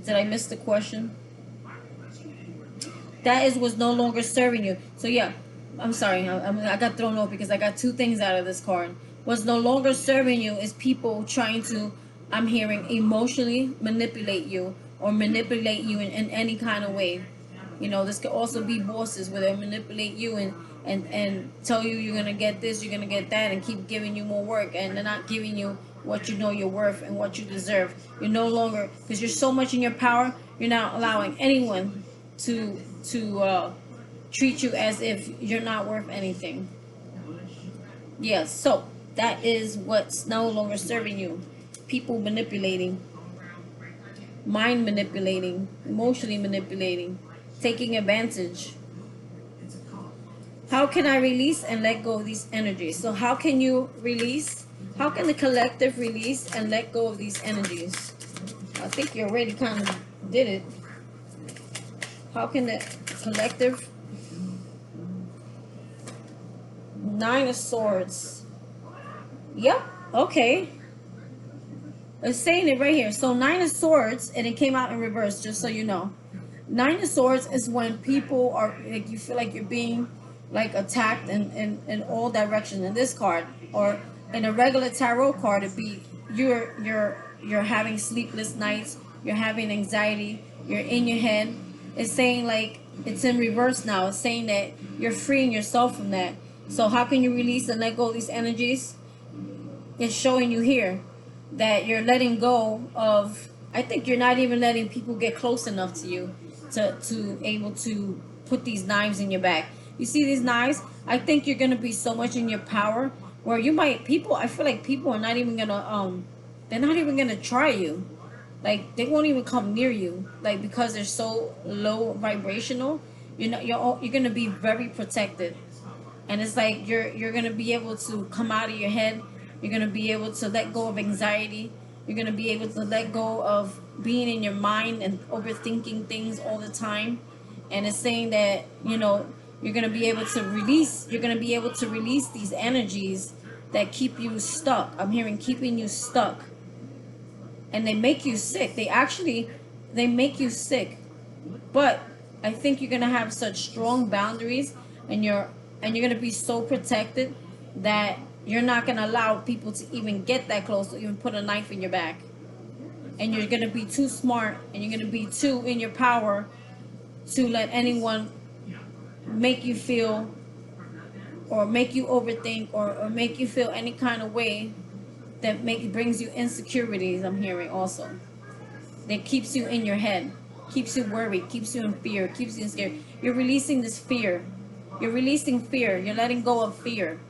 did I miss the question? That is what's no longer serving you. So yeah, I'm sorry. I got thrown off because I got two things out of this card. What's no longer serving you is people trying to, I'm hearing, emotionally manipulate you or manipulate you in any kind of way. This could also be bosses where they manipulate you and tell you you're going to get this, you're going to get that, and keep giving you more work, and they're not giving you what you know you're worth and what you deserve. You're no longer, because you're so much in your power, you're not allowing anyone to treat you as if you're not worth anything. Yes, so that is what's no longer serving you. People manipulating. mind manipulating, emotionally manipulating, taking advantage. How can I release and let go of these energies? So how can you release? How can the collective release and let go of these energies? I think you already kind of did it. How can the collective? Nine of Swords. Yep. Okay. It's saying it right here. So Nine of Swords, and it came out in reverse, just so you know. Nine of Swords is when people are like, you feel like you're being like attacked in all directions in this card, or in a regular tarot card it'd be you're having sleepless nights, you're having anxiety, you're in your head. It's saying like it's in reverse now. It's saying that you're freeing yourself from that. So how can you release and let go of these energies? It's showing you here that you're letting go of, I think you're not even letting people get close enough to you to able to put these knives in your back. You see these knives? I think you're gonna be so much in your power where you might, people, I feel like people are not even gonna they're not even gonna try you. Like they won't even come near you, like because they're so low vibrational. You're gonna be very protected, and it's like you're gonna be able to come out of your head. You're gonna be able to let go of anxiety. You're gonna be able to let go of being in your mind and overthinking things all the time. And it's saying that you're gonna be able to release. You're gonna be able to release these energies that keep you stuck. I'm hearing keeping you stuck, and they make you sick. They make you sick. But I think you're gonna have such strong boundaries, and you're gonna be so protected that you're not gonna allow people to even get that close, to even put a knife in your back. And you're gonna be too smart, and you're gonna be too in your power to let anyone make you feel, or make you overthink, or make you feel any kind of way that brings you insecurities. I'm hearing also that keeps you in your head, keeps you worried, keeps you in fear, keeps you scared. You're releasing this fear. You're releasing fear. You're letting go of fear.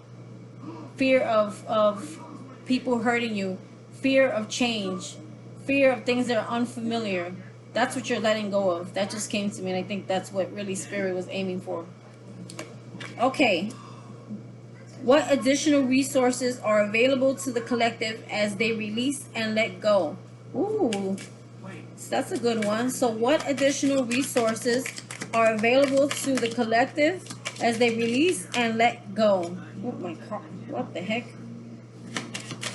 Fear of people hurting you. Fear of change. Fear of things that are unfamiliar. That's what you're letting go of. That just came to me, and I think that's what really Spirit was aiming for. Okay. What additional resources are available to the collective as they release and let go? Ooh. That's a good one. So what additional resources are available to the collective as they release and let go? Oh my God. What the heck?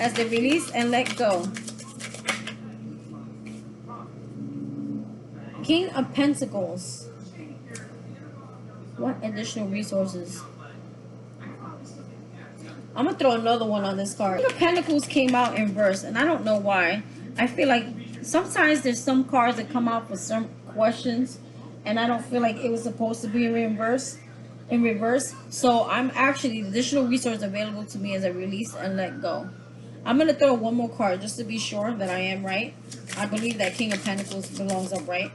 As they release and let go. King of Pentacles. What additional resources? I'm going to throw another one on this card. King of Pentacles came out in verse, and I don't know why. I feel like sometimes there's some cards that come out for some questions, and I don't feel like it was supposed to be in reverse. So I'm actually, additional resource available to me as I release and let go. I'm going to throw one more card just to be sure that I am right. I believe that King of Pentacles belongs up right.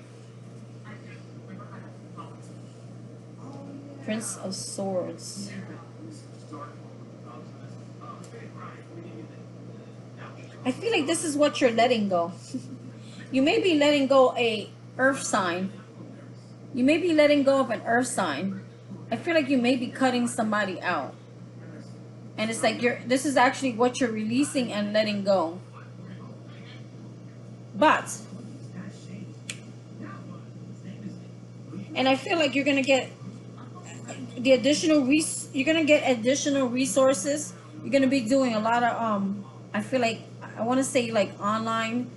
Prince of Swords. I feel like this is what you're letting go. You may be letting go a earth sign. You may be letting go of an earth sign. I feel like you may be cutting somebody out. And it's like this is actually what you're releasing and letting go. But, and I feel like you're going to get the additional you're going to get additional resources. You're going to be doing a lot of I feel like, I want to say like online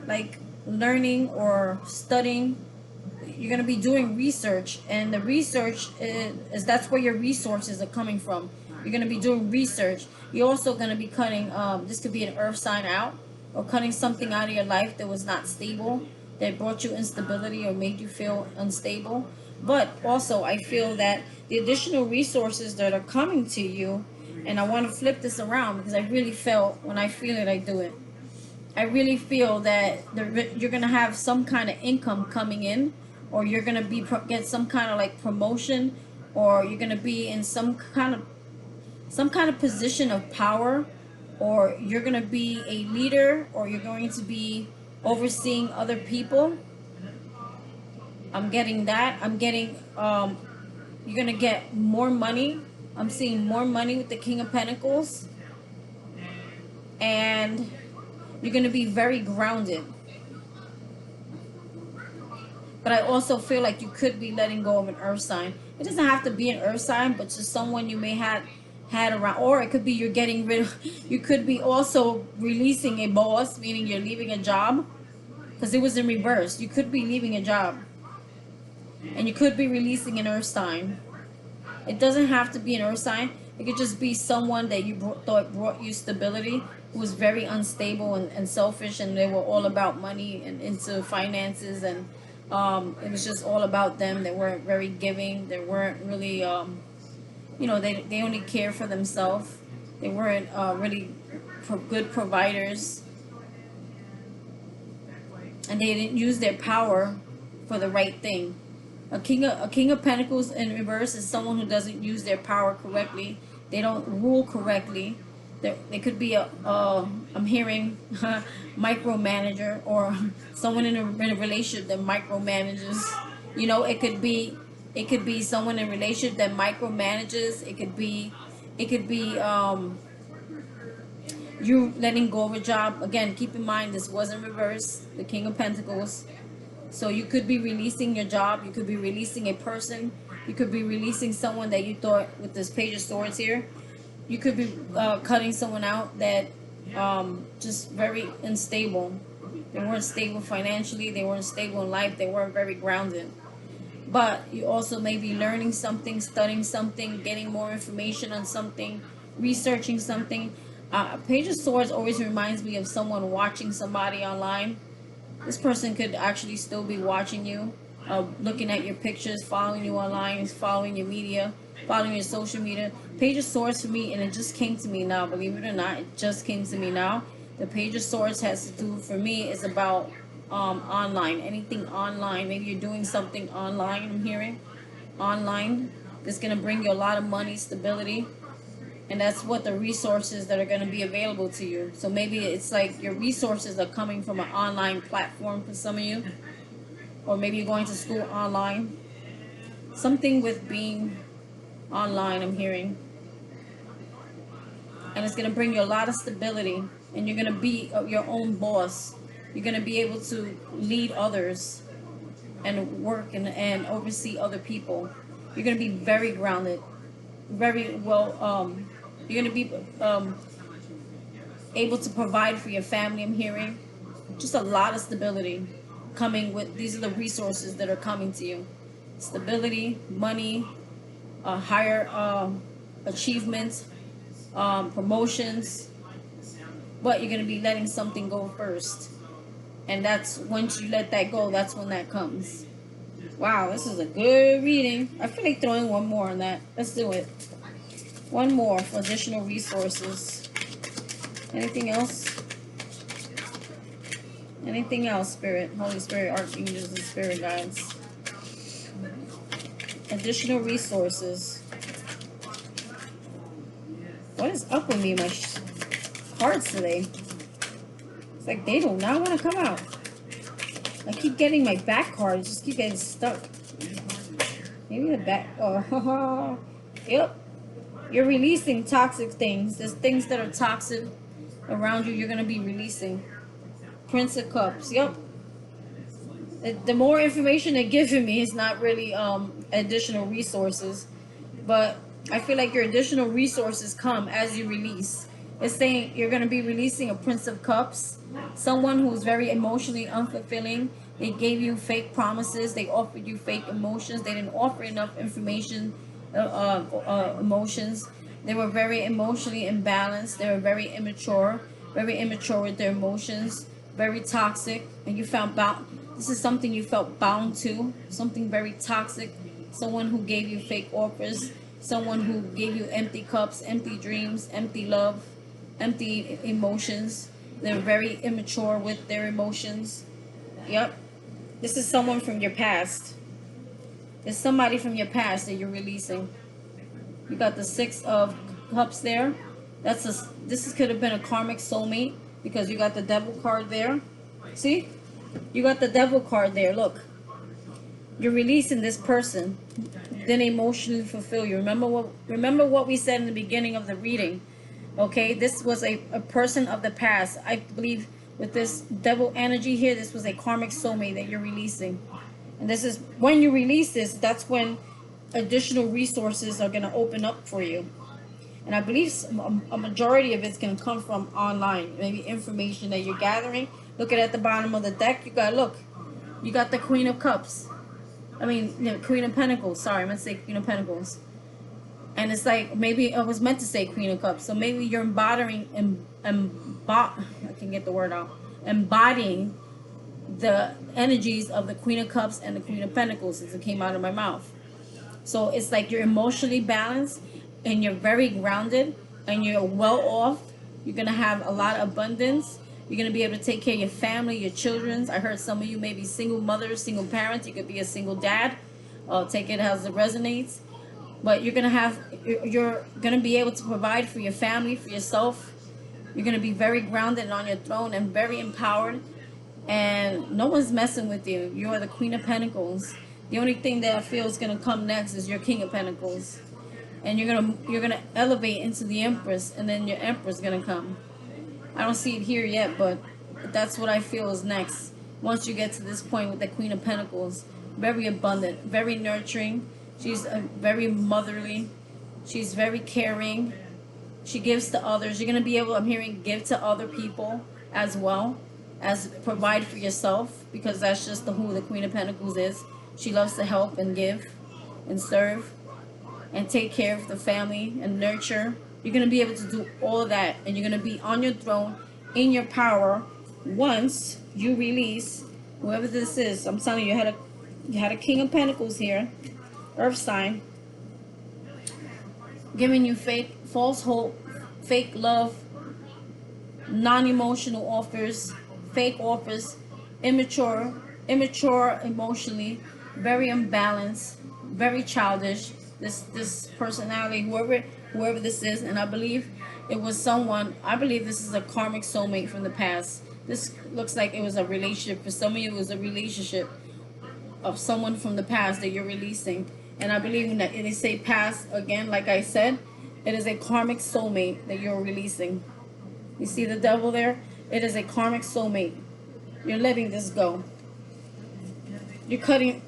like learning or studying. You're going to be doing research, and the research is that's where your resources are coming from. You're going to be doing research. You're also going to be cutting, this could be an earth sign out, or cutting something out of your life that was not stable, that brought you instability or made you feel unstable. But also I feel that the additional resources that are coming to you, and I want to flip this around because I really felt, when I feel it, I do it. I really feel that you're going to have some kind of income coming in, or you're going to get some kind of like promotion, or you're going to be in some kind of position of power, or you're going to be a leader, or you're going to be overseeing other people. I'm getting that. I'm getting you're going to get more money. I'm seeing more money with the King of Pentacles, and you're going to be very grounded. But I also feel like you could be letting go of an earth sign. It doesn't have to be an earth sign, but just someone you may have had around. Or it could be you're getting rid of, you could be also releasing a boss, meaning you're leaving a job. Because it was in reverse. You could be leaving a job. And you could be releasing an earth sign. It doesn't have to be an earth sign. It could just be someone that you thought brought you stability, who was very unstable and selfish, and they were all about money and into finances, and it was just all about them. They weren't very giving. They weren't really, they only care for themselves. They weren't really good providers, and they didn't use their power for the right thing. A king of Pentacles in reverse is someone who doesn't use their power correctly. They don't rule correctly. They could be I'm hearing micromanager, or someone in a relationship that micromanages. It could be someone in a relationship that micromanages. It could be you letting go of a job. Again, keep in mind this was in reverse, the King of Pentacles. So you could be releasing your job. You could be releasing a person. You could be releasing someone that you thought, with this Page of Swords here, you could be cutting someone out that just very unstable. They weren't stable financially. They weren't stable in life. They weren't very grounded. But you also may be learning something, studying something, getting more information on something, researching something. Page of Swords always reminds me of someone watching somebody online. This person could actually still be watching you, looking at your pictures, following you online, following your media, following your social media. Page of Swords for me, and it just came to me now, believe it or not, it just came to me now. The Page of Swords has to do, for me, is about online, anything online. Maybe you're doing something online, I'm hearing. Online. It's going to bring you a lot of money, stability. And that's what the resources that are going to be available to you. So maybe it's like your resources are coming from an online platform for some of you. Or maybe you're going to school online. Something with being online, I'm hearing. And it's going to bring you a lot of stability. And you're going to be your own boss. You're going to be able to lead others and work and oversee other people. You're going to be very grounded. Very well, you're going to be able to provide for your family, I'm hearing. Just a lot of stability coming with, these are the resources that are coming to you. Stability, money, higher achievements, promotions. But you're going to be letting something go first. And that's, once you let that go, that's when that comes. Wow, this is a good reading. I feel like throwing one more on that. Let's do it. One more for additional resources. Anything else? Anything else, Spirit? Holy Spirit, Archangels, and Spirit Guides. Additional resources. What is up with me, my cards today? It's like they do not want to come out. I keep getting my back cards, just keep getting stuck. Maybe the back. Oh, yep. You're releasing toxic things. There's things that are toxic around you. You're gonna be releasing. Prince of Cups. Yep. The more information they're giving me is not really additional resources, but I feel like your additional resources come as you release. It's saying you're going to be releasing a Prince of Cups, someone who's very emotionally unfulfilling. They gave you fake promises. They offered you fake emotions. They didn't offer enough information, emotions. They were very emotionally imbalanced. They were very immature with their emotions, very toxic. And you found this is something you felt bound to, something very toxic. Someone who gave you fake offers, someone who gave you empty cups, empty dreams, empty love, empty emotions. They're very immature with their emotions. Yep. This is someone from your past. There's somebody from your past that you're releasing. You got the Six of Cups there. This could have been a karmic soulmate, because you got the devil card there. See? You got the devil card there. Look. You're releasing this person. Then emotionally fulfill you. Remember what we said in the beginning of the reading. Okay, this was a person of the past. I believe with this devil energy here, this was a karmic soulmate that you're releasing. And this is when you release this, that's when additional resources are going to open up for you. And I believe a majority of it's going to come from online, maybe information that you're gathering. Look at the bottom of the deck. You got the Queen of Cups. Queen of Pentacles. Sorry, I meant to say Queen of Pentacles. And it's like, maybe I was meant to say Queen of Cups. So maybe you're embodying, I can get the word out, embodying the energies of the Queen of Cups and the Queen of Pentacles, since it came out of my mouth. So it's like you're emotionally balanced, and you're very grounded, and you're well off. You're going to have a lot of abundance. You're going to be able to take care of your family, your children. I heard some of you may be single mothers, single parents. You could be a single dad. Take it as it resonates. But you're going to be able to provide for your family, for yourself. You're going to be very grounded and on your throne and very empowered. And no one's messing with you. You are the Queen of Pentacles. The only thing that I feel is going to come next is your King of Pentacles. And you're gonna elevate into the Empress, and then your Empress is gonna come. I don't see it here yet, but that's what I feel is next. Once you get to this point with the Queen of Pentacles, very abundant, very nurturing. She's very motherly. She's very caring. She gives to others. You're gonna be able, I'm hearing, give to other people as well as provide for yourself, because that's just who the Queen of Pentacles is. She loves to help and give and serve and take care of the family and nurture. You're going to be able to do all of that, and you're going to be on your throne in your power once you release whoever this is. I'm telling you, you had a King of Pentacles here, Earth sign, giving you false hope, fake love, non-emotional offers, fake offers, immature emotionally, very imbalanced, very childish. This personality, whoever this is, and I believe it was someone. I believe this is a karmic soulmate from the past. This looks like it was a relationship. For some of you, it was a relationship of someone from the past that you're releasing. And I believe that they say past again, like I said, it is a karmic soulmate that you're releasing. You see the devil there? It is a karmic soulmate. You're letting this go. You're cutting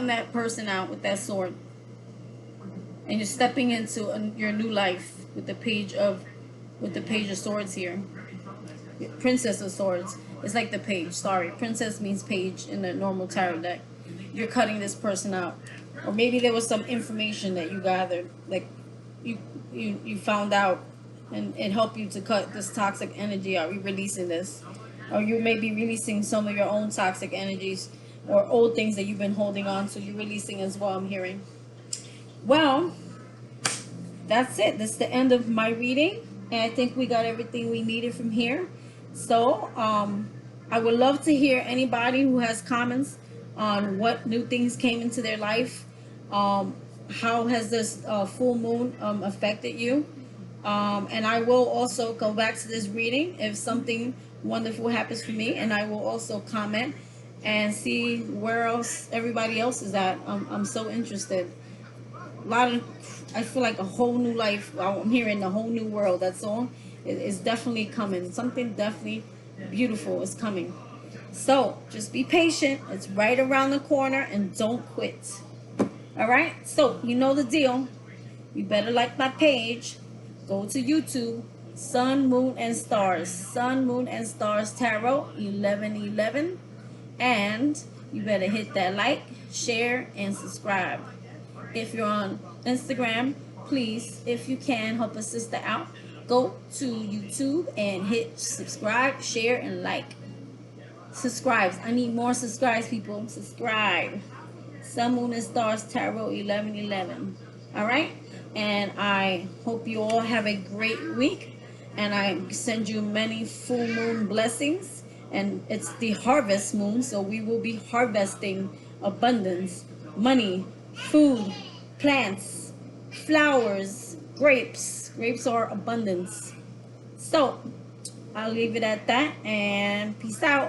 that person out with that sword. And you're stepping into your new life with the Page of Swords here. Princess of Swords. It's like the page. Sorry, Princess means page in the normal tarot deck. You're cutting this person out, or maybe there was some information that you gathered, like you found out, and it helped you to cut this toxic energy out. You're releasing this, or you may be releasing some of your own toxic energies or old things that you've been holding on to. You're releasing as well. I'm hearing. Well, that's it. That's the end of my reading, and I think we got everything we needed from here. So I would love to hear anybody who has comments on what new things came into their life. How has this full moon affected you? And I will also go back to this reading if something wonderful happens for me, and I will also comment and see where else everybody else is at. I'm so interested. I feel like a whole new life. I'm hearing a whole new world. That's all. It's definitely coming. Something definitely beautiful is coming. So just be patient. It's right around the corner, and don't quit. All right. So you know the deal. You better like my page. Go to YouTube. Sun, Moon, and Stars. Sun, Moon, and Stars Tarot 1111. And you better hit that like, share, and subscribe. If you're on Instagram, please, if you can, help a sister out. Go to YouTube and hit subscribe, share, and like. Subscribes. I need more subscribes, people. Subscribe. Sun, Moon, and Stars Tarot 1111. All right? And I hope you all have a great week. And I send you many full moon blessings. And it's the harvest moon, so we will be harvesting abundance, money, food, plants, flowers, grapes, grapes. Grapes are abundance. So I'll leave it at that, and peace out.